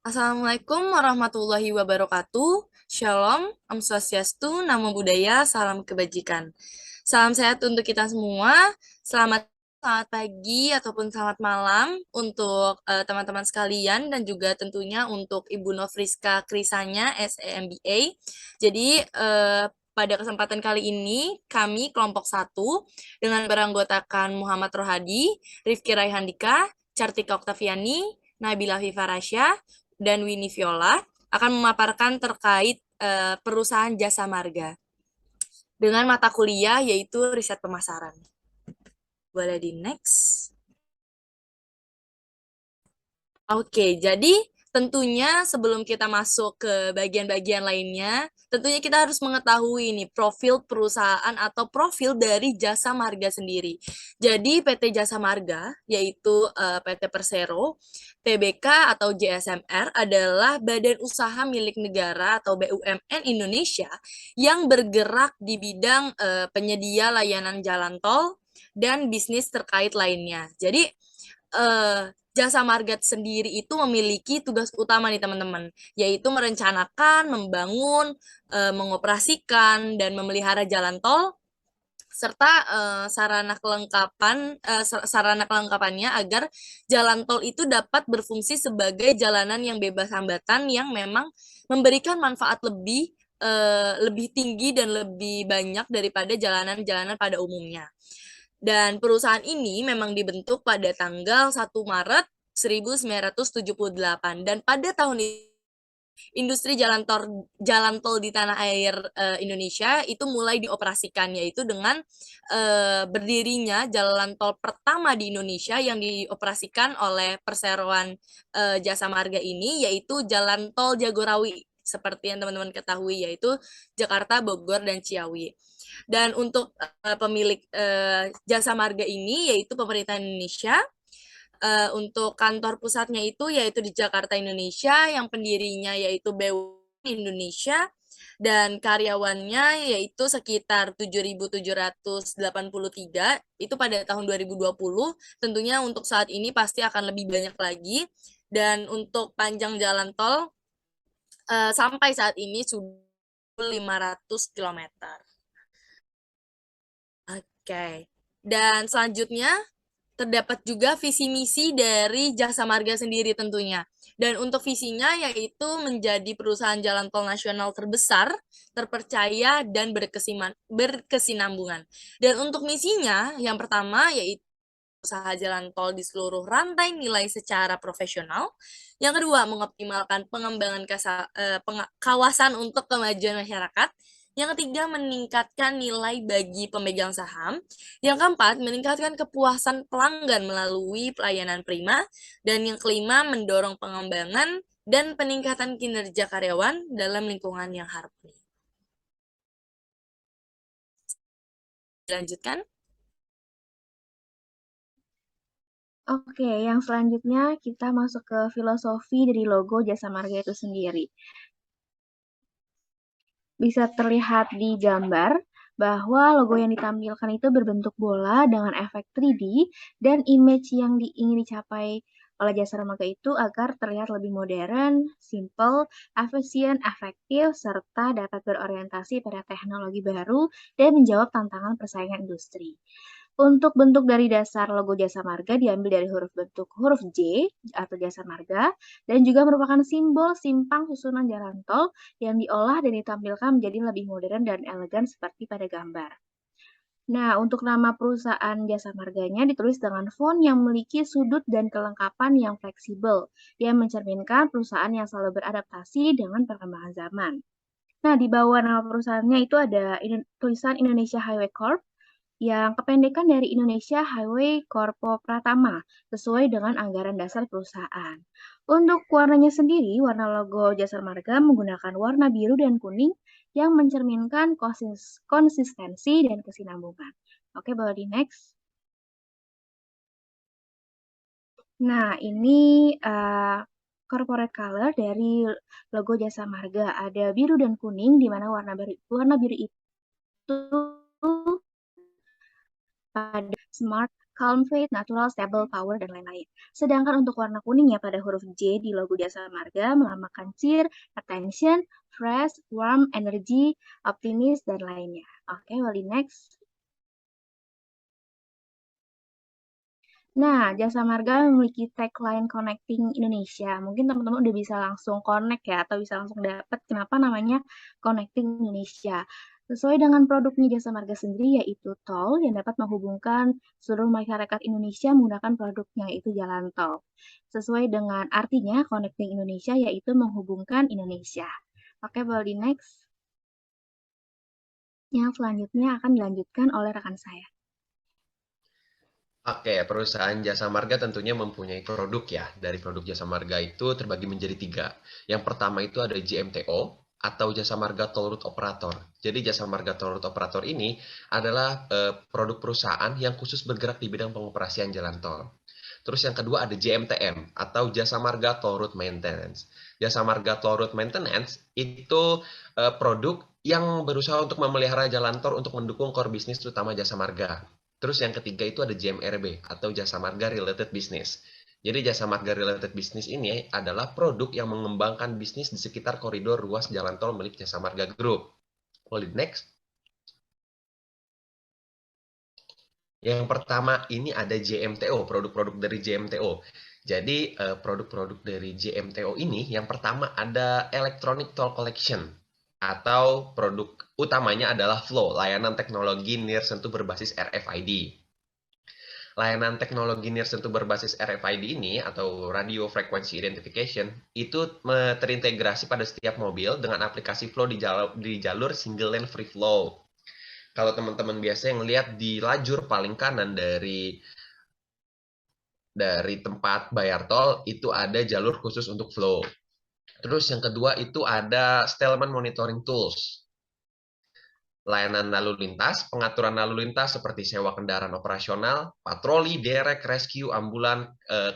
Assalamualaikum warahmatullahi wabarakatuh. Shalom, Om Swastiastu, Namo Buddhaya, salam kebajikan. Salam sehat untuk kita semua. Selamat pagi ataupun selamat malam untuk teman-teman sekalian dan juga tentunya untuk Ibu Nofriska Krisanya SEMBA. Jadi pada kesempatan kali ini kami kelompok 1 dengan beranggotakan Muhammad Rohadi, Rifki Raihandika, Cartika Oktaviani, Nabila Vifarasya, dan Winnie Viola akan memaparkan terkait perusahaan jasa marga dengan mata kuliah yaitu riset pemasaran. Boleh di next. Oke, jadi tentunya sebelum kita masuk ke bagian-bagian lainnya, tentunya kita harus mengetahui nih profil perusahaan atau profil dari Jasa Marga sendiri. Jadi PT Jasa Marga, yaitu PT Persero, TBK atau JSMR adalah badan usaha milik negara atau BUMN Indonesia yang bergerak di bidang penyedia layanan jalan tol dan bisnis terkait lainnya. Jadi Jasa Marga sendiri itu memiliki tugas utama nih teman-teman, yaitu merencanakan, membangun, mengoperasikan, dan memelihara jalan tol, serta sarana kelengkapannya agar jalan tol itu dapat berfungsi sebagai jalanan yang bebas hambatan yang memang memberikan manfaat lebih tinggi dan lebih banyak daripada jalanan-jalanan pada umumnya. Dan perusahaan ini memang dibentuk pada tanggal 1 Maret 1978 dan pada tahun ini industri jalan tol di tanah air Indonesia itu mulai dioperasikan yaitu dengan berdirinya jalan tol pertama di Indonesia yang dioperasikan oleh perseroan Jasa Marga ini yaitu Jalan Tol Jagorawi seperti yang teman-teman ketahui yaitu Jakarta, Bogor, dan Ciawi. Dan untuk pemilik Jasa Marga ini yaitu pemerintah Indonesia. Untuk kantor pusatnya itu yaitu di Jakarta, Indonesia, yang pendirinya yaitu BUMN Indonesia dan karyawannya yaitu sekitar 7.783 itu pada tahun 2020. Tentunya untuk saat ini pasti akan lebih banyak lagi. Dan untuk panjang jalan tol sampai saat ini sudah 500 kilometer. Oke. Dan selanjutnya terdapat juga visi misi dari Jasa Marga sendiri tentunya. Dan untuk visinya yaitu menjadi perusahaan jalan tol nasional terbesar, terpercaya, dan berkesinambungan. Dan untuk misinya yang pertama yaitu usaha jalan tol di seluruh rantai nilai secara profesional. Yang kedua, mengoptimalkan pengembangan kawasan untuk kemajuan masyarakat. Yang ketiga, meningkatkan nilai bagi pemegang saham. Yang keempat, meningkatkan kepuasan pelanggan melalui pelayanan prima. Dan yang kelima, mendorong pengembangan dan peningkatan kinerja karyawan dalam lingkungan yang harmoni. Dilanjutkan. Oke, yang selanjutnya kita masuk ke filosofi dari logo Jasa Marga itu sendiri. Bisa terlihat di gambar bahwa logo yang ditampilkan itu berbentuk bola dengan efek 3D dan image yang ingin dicapai oleh Jasa Marga itu agar terlihat lebih modern, simple, efisien, efektif, serta dapat berorientasi pada teknologi baru dan menjawab tantangan persaingan industri. Untuk bentuk dari dasar logo Jasa Marga diambil dari bentuk huruf J atau Jasa Marga dan juga merupakan simbol simpang susunan jalan tol yang diolah dan ditampilkan menjadi lebih modern dan elegan seperti pada gambar. Nah, untuk nama perusahaan Jasa Marganya ditulis dengan font yang memiliki sudut dan kelengkapan yang fleksibel, yang mencerminkan perusahaan yang selalu beradaptasi dengan perkembangan zaman. Nah, di bawah nama perusahaannya itu ada tulisan Indonesia Highway Corp, yang kependekan dari Indonesia Highway Corpo Pratama, sesuai dengan anggaran dasar perusahaan. Untuk warnanya sendiri, warna logo Jasa Marga menggunakan warna biru dan kuning yang mencerminkan konsistensi dan kesinambungan. Oke, boleh di next. Nah, ini corporate color dari logo Jasa Marga. Ada biru dan kuning, di mana warna biru itu pada smart calm faith, natural, stable, power, dan lain-lain. Sedangkan untuk warna kuningnya pada huruf J di logo Jasa Marga melambangkan cheer, attention, fresh, warm, energy, optimis, dan lainnya. Oke, Wali next. Nah, Jasa Marga memiliki tagline Connecting Indonesia. Mungkin teman-teman udah bisa langsung connect ya, atau bisa langsung dapat kenapa namanya Connecting Indonesia. Sesuai dengan produknya Jasa Marga sendiri, yaitu tol yang dapat menghubungkan seluruh masyarakat Indonesia menggunakan produknya, yaitu jalan tol. Sesuai dengan artinya, Connecting Indonesia, yaitu menghubungkan Indonesia. Oke, boleh di next. Yang selanjutnya akan dilanjutkan oleh rekan saya. Oke, perusahaan jasa marga tentunya mempunyai produk ya. Dari produk jasa marga itu terbagi menjadi tiga. Yang pertama itu ada JMTO atau jasa marga toll road operator. Jadi jasa marga toll road operator ini adalah produk perusahaan yang khusus bergerak di bidang pengoperasian jalan tol. Terus yang kedua ada JMTM atau jasa marga toll road maintenance. Jasa marga toll road maintenance itu produk yang berusaha untuk memelihara jalan tol untuk mendukung core bisnis terutama jasa marga. Terus yang ketiga itu ada JMRB atau jasa marga related business. Jadi jasa marga related business ini adalah produk yang mengembangkan bisnis di sekitar koridor ruas jalan tol milik Jasa Marga Group. Boleh next. Yang pertama ini ada JMTO, produk-produk dari JMTO. Jadi produk-produk dari JMTO ini yang pertama ada Electronic Toll Collection atau produk utamanya adalah Flow, layanan teknologi near sentuh berbasis RFID. Layanan teknologi near sentuh berbasis RFID ini atau Radio Frequency Identification itu terintegrasi pada setiap mobil dengan aplikasi Flow di jalur single lane free flow. Kalau teman-teman biasa yang lihat di lajur paling kanan dari tempat bayar tol itu ada jalur khusus untuk flow. Terus yang kedua itu ada Stallman Monitoring Tools. Layanan lalu lintas, pengaturan lalu lintas seperti sewa kendaraan operasional, patroli, derek, rescue, ambulan,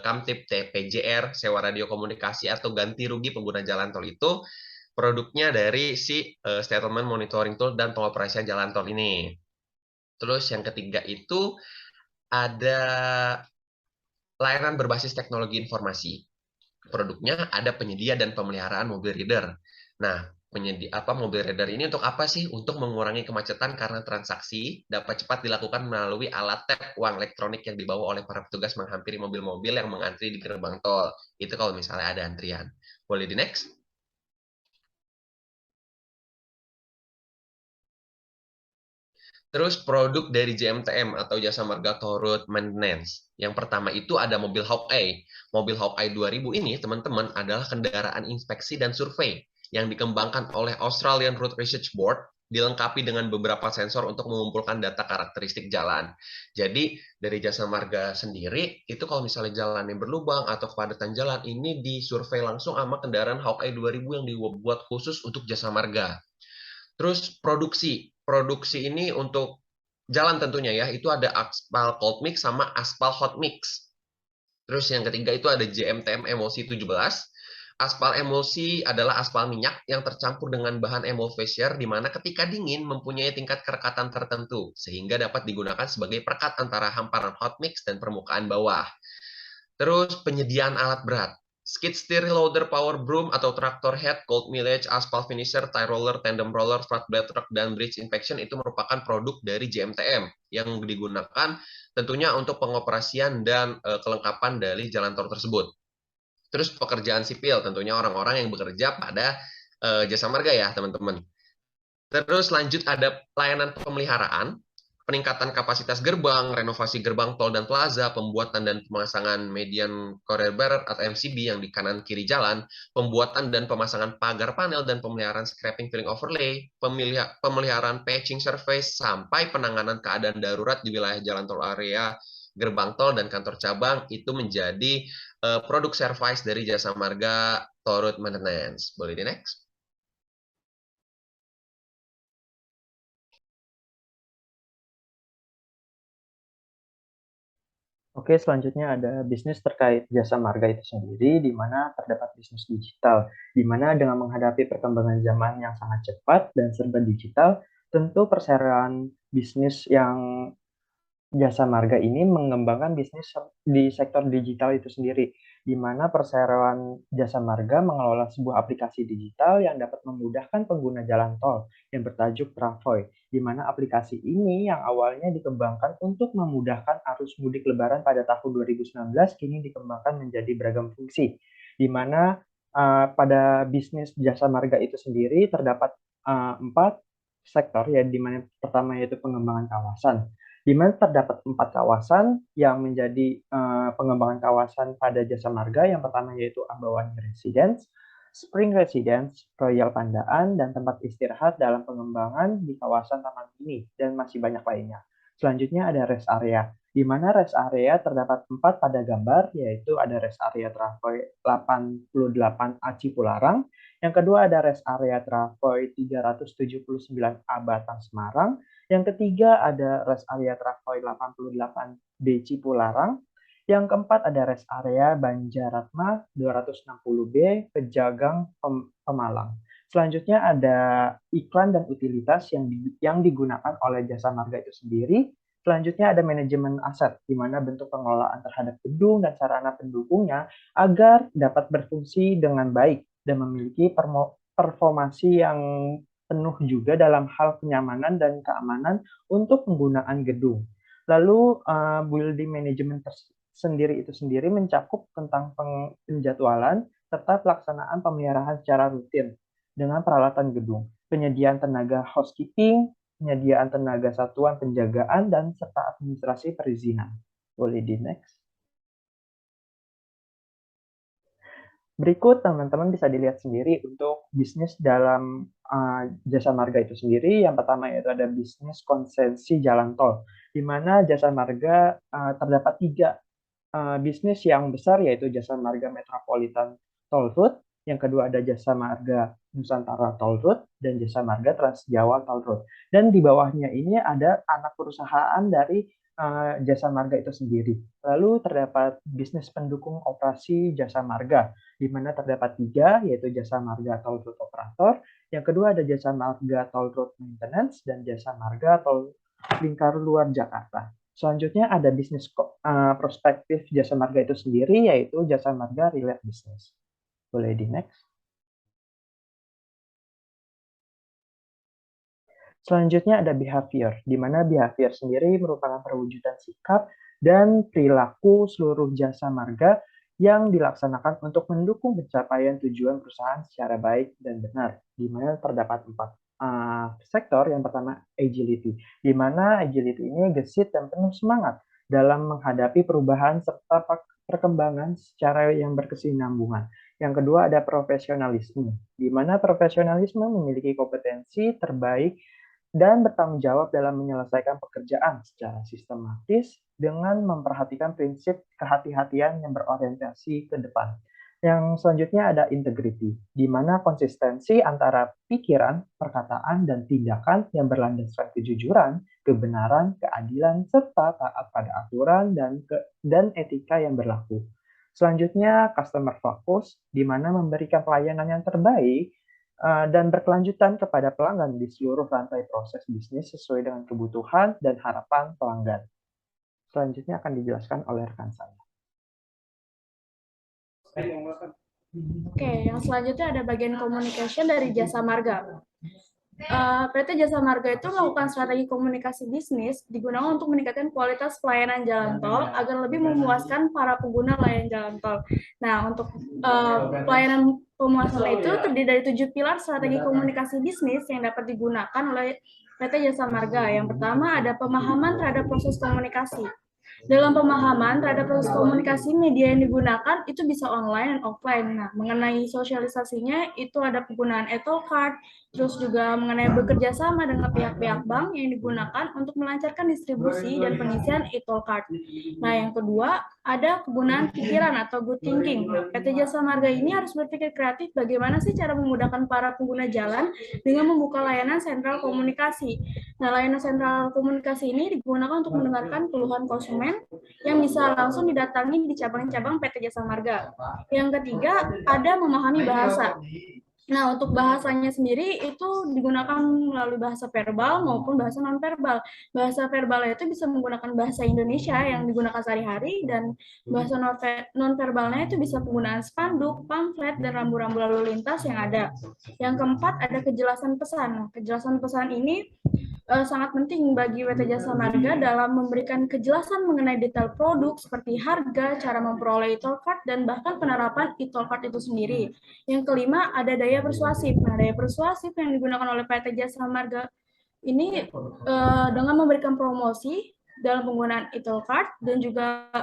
kamtip, PJR, sewa radio komunikasi atau ganti rugi pengguna jalan tol itu produknya dari si Stallman Monitoring Tool dan pengoperasian jalan tol ini. Terus yang ketiga itu ada layanan berbasis teknologi informasi. Produknya ada penyedia dan pemeliharaan mobil reader. Nah, mobil reader ini untuk apa sih? Untuk mengurangi kemacetan karena transaksi dapat cepat dilakukan melalui alat tap uang elektronik yang dibawa oleh para petugas menghampiri mobil-mobil yang mengantri di gerbang tol. Itu kalau misalnya ada antrian. Boleh di next? Terus produk dari JMTM atau Jasa Marga Toll Road Maintenance. Yang pertama itu ada mobil Hawkeye. Mobil Hawkeye 2000 ini, teman-teman, adalah kendaraan inspeksi dan survei yang dikembangkan oleh Australian Road Research Board, dilengkapi dengan beberapa sensor untuk mengumpulkan data karakteristik jalan. Jadi, dari Jasa Marga sendiri, itu kalau misalnya jalan yang berlubang atau kepadatan jalan, ini disurvei langsung sama kendaraan Hawkeye 2000 yang dibuat khusus untuk Jasa Marga. Terus produksi ini untuk jalan tentunya ya, itu ada aspal cold mix sama aspal hot mix. Terus yang ketiga itu ada JMTM Emulsi 17. Aspal emulsi adalah aspal minyak yang tercampur dengan bahan emulsifier di mana ketika dingin mempunyai tingkat kerekatan tertentu sehingga dapat digunakan sebagai perekat antara hamparan hot mix dan permukaan bawah. Terus penyediaan alat berat. Skid steer, loader, power broom atau tractor head, cold millage, asphalt finisher, tie roller, tandem roller, flatbed truck, dan bridge inspection itu merupakan produk dari JMTM yang digunakan tentunya untuk pengoperasian dan kelengkapan dari jalan tol tersebut. Terus pekerjaan sipil, tentunya orang-orang yang bekerja pada jasa marga ya teman-teman. Terus lanjut ada pelayanan pemeliharaan, peningkatan kapasitas gerbang, renovasi gerbang tol dan plaza, pembuatan dan pemasangan median carrier barrier atau MCB yang di kanan kiri jalan, pembuatan dan pemasangan pagar panel dan pemeliharaan scraping filling overlay, pemeliharaan patching surface sampai penanganan keadaan darurat di wilayah jalan tol area gerbang tol dan kantor cabang itu menjadi produk service dari Jasa Marga Toll Road Maintenance. Boleh di next? Oke, selanjutnya ada bisnis terkait jasa marga itu sendiri, di mana terdapat bisnis digital, di mana dengan menghadapi perkembangan zaman yang sangat cepat dan serba digital, tentu perseroan bisnis yang Jasa Marga ini mengembangkan bisnis di sektor digital itu sendiri, di mana perseroan Jasa Marga mengelola sebuah aplikasi digital yang dapat memudahkan pengguna jalan tol yang bertajuk Travoy, di mana aplikasi ini yang awalnya dikembangkan untuk memudahkan arus mudik Lebaran pada tahun 2019 kini dikembangkan menjadi beragam fungsi, di mana pada bisnis Jasa Marga itu sendiri terdapat 4 sektor, ya, di mana pertama yaitu pengembangan kawasan, di mana terdapat 4 kawasan yang menjadi pengembangan kawasan pada Jasa Marga. Yang pertama yaitu Ambawani Residence, Spring Residence, Royal Pandaan, dan tempat istirahat dalam pengembangan di kawasan Taman Mini, dan masih banyak lainnya. Selanjutnya ada rest area, di mana rest area terdapat 4 pada gambar, yaitu ada rest area Travoy 88A Cipularang, yang kedua ada rest area Travoy 379A Batang Semarang, yang ketiga ada rest area Travoy 88B Cipularang. Yang keempat ada rest area Banjaratma 260B Pejagang Pemalang. Selanjutnya ada iklan dan utilitas yang digunakan oleh Jasa Marga itu sendiri. Selanjutnya ada manajemen aset, di mana bentuk pengelolaan terhadap gedung dan sarana pendukungnya agar dapat berfungsi dengan baik dan memiliki performasi yang penuh juga dalam hal kenyamanan dan keamanan untuk penggunaan gedung. Lalu building management itu sendiri mencakup tentang penjadwalan serta pelaksanaan pemeliharaan secara rutin dengan peralatan gedung, penyediaan tenaga housekeeping, penyediaan tenaga satuan penjagaan, dan serta administrasi perizinan. Boleh di next. Berikut teman-teman bisa dilihat sendiri untuk bisnis dalam Jasa Marga itu sendiri. Yang pertama yaitu ada bisnis konsesi jalan tol, di mana Jasa Marga terdapat 3 bisnis yang besar, yaitu Jasa Marga Metropolitan Toll Road, yang kedua ada Jasa Marga Nusantara Toll Road, dan Jasa Marga Trans Jawa Toll Road. Dan di bawahnya ini ada anak perusahaan dari Jasa Marga itu sendiri. Lalu terdapat bisnis pendukung operasi Jasa Marga, di mana terdapat 3, yaitu Jasa Marga Toll Road Operator, yang kedua ada Jasa Marga Toll Road Maintenance, dan Jasa Marga Tol Lingkar Luar Jakarta. Selanjutnya ada bisnis prospektif Jasa Marga itu sendiri, yaitu Jasa Marga Relate Business. Boleh di next. Selanjutnya ada behavior, di mana behavior sendiri merupakan perwujudan sikap dan perilaku seluruh Jasa Marga yang dilaksanakan untuk mendukung pencapaian tujuan perusahaan secara baik dan benar, di mana terdapat 4 sektor. Yang pertama agility, di mana agility ini gesit dan penuh semangat dalam menghadapi perubahan serta perkembangan secara yang berkesinambungan. Yang kedua ada profesionalisme, di mana profesionalisme memiliki kompetensi terbaik dan bertanggung jawab dalam menyelesaikan pekerjaan secara sistematis dengan memperhatikan prinsip kehati-hatian yang berorientasi ke depan. Yang selanjutnya ada integrity, di mana konsistensi antara pikiran, perkataan, dan tindakan yang berlandaskan kejujuran, kebenaran, keadilan, serta taat pada aturan dan etika yang berlaku. Selanjutnya customer focus, di mana memberikan pelayanan yang terbaik dan berkelanjutan kepada pelanggan di seluruh rantai proses bisnis sesuai dengan kebutuhan dan harapan pelanggan. Selanjutnya akan dijelaskan oleh rekan saya. Oke, yang selanjutnya ada bagian communication dari Jasa Marga. PT Jasa Marga itu melakukan strategi komunikasi bisnis digunakan untuk meningkatkan kualitas pelayanan jalan tol agar lebih memuaskan para pengguna layanan jalan tol. Nah, untuk pelayanan pemuasan itu terdiri dari 7 pilar strategi komunikasi bisnis yang dapat digunakan oleh PT Jasa Marga. Yang pertama ada pemahaman terhadap proses komunikasi. Dalam pemahaman terhadap proses komunikasi, media yang digunakan itu bisa online dan offline. Nah, mengenai sosialisasinya itu ada penggunaan e-toll card, terus juga mengenai bekerja sama dengan pihak-pihak bank yang digunakan untuk melancarkan distribusi dan pengisian e-toll card. Nah, yang kedua ada kegunaan pikiran atau good thinking. Nah, PT Jasa Marga ini harus berpikir kreatif bagaimana sih cara memudahkan para pengguna jalan dengan membuka layanan sentral komunikasi. Nah, layanan sentral komunikasi ini digunakan untuk mendengarkan keluhan konsumen yang bisa langsung didatangi di cabang-cabang PT Jasa Marga. Yang ketiga, ada memahami bahasa. Nah, untuk bahasanya sendiri itu digunakan melalui bahasa verbal maupun bahasa nonverbal. Bahasa verbalnya itu bisa menggunakan bahasa Indonesia yang digunakan sehari-hari, dan bahasa nonverbalnya itu bisa penggunaan spanduk, pamflet, dan rambu-rambu lalu lintas yang ada. Yang keempat, ada kejelasan pesan. Nah, kejelasan pesan ini sangat penting bagi PT Jasa Marga dalam memberikan kejelasan mengenai detail produk seperti harga, cara memperoleh e-toll card, dan bahkan penerapan e-toll card itu sendiri. Yang kelima, ada daya persuasif. Nah, daya persuasif yang digunakan oleh PT Jasa Marga ini dengan memberikan promosi dalam penggunaan e-toll card dan juga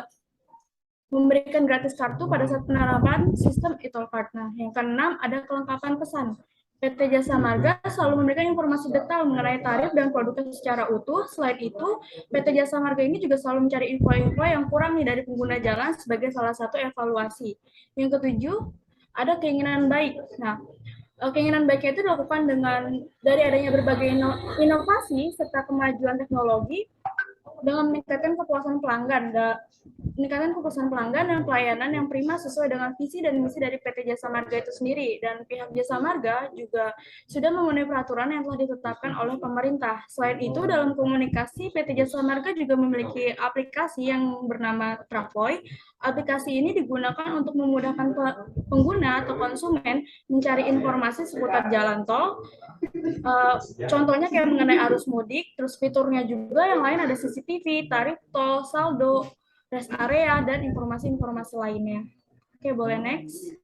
memberikan gratis kartu pada saat penerapan sistem e-toll card. Nah, yang keenam, ada kelengkapan pesan. PT Jasa Marga selalu memberikan informasi detail mengenai tarif dan produknya secara utuh. Selain itu, PT Jasa Marga ini juga selalu mencari info-info yang kurang nih dari pengguna jalan sebagai salah satu evaluasi. Yang ketujuh, ada keinginan baik. Nah, keinginan baiknya itu dilakukan dari adanya berbagai inovasi serta kemajuan teknologi dengan meningkatkan kepuasan pelanggan dan pelayanan yang prima sesuai dengan visi dan misi dari PT Jasa Marga itu sendiri. Dan pihak Jasa Marga juga sudah memenuhi peraturan yang telah ditetapkan oleh pemerintah. Selain itu, dalam komunikasi, PT Jasa Marga juga memiliki aplikasi yang bernama Travoy. Aplikasi ini digunakan untuk memudahkan pengguna atau konsumen mencari informasi seputar jalan tol. Contohnya kayak mengenai arus mudik, terus fiturnya juga yang lain ada CCTV, tarif tol, saldo, rest area, dan informasi-informasi lainnya. Oke, boleh next.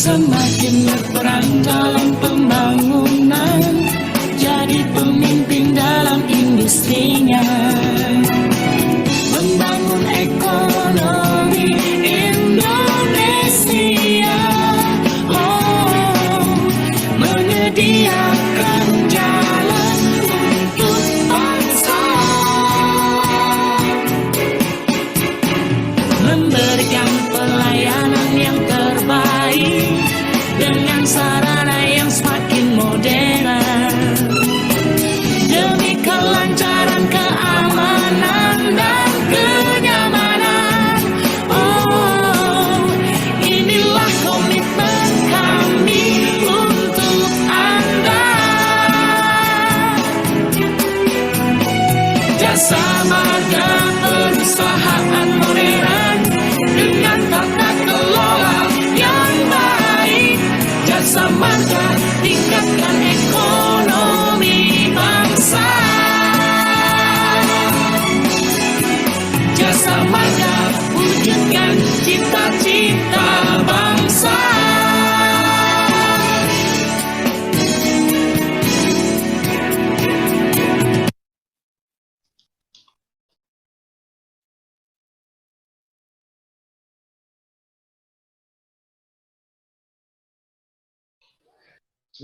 Semakin berperan dalam pembangunan, jadi pemimpin dalam industrinya, membangun ekonomi Indonesia, menyediakan jalan untuk bangsa, memberikan pelayanan yang terbaik dengan sarana yang semakin modern, demi kelancaran, keamanan, dan kenyamanan. Oh, inilah komitmen kami untuk Anda. Jasa Marga, perusahaan modern dengan tata kelola yang baik. Jasa Marga, tingkatkan ekonomi bangsa. Jasa Marga, wujudkan cita-cita bangsa.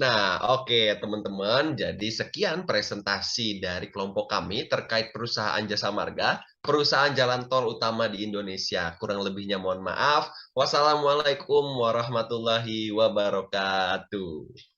Nah, oke teman-teman. Jadi sekian presentasi dari kelompok kami terkait perusahaan Jasa Marga, perusahaan jalan tol utama di Indonesia. Kurang lebihnya mohon maaf. Wassalamualaikum warahmatullahi wabarakatuh.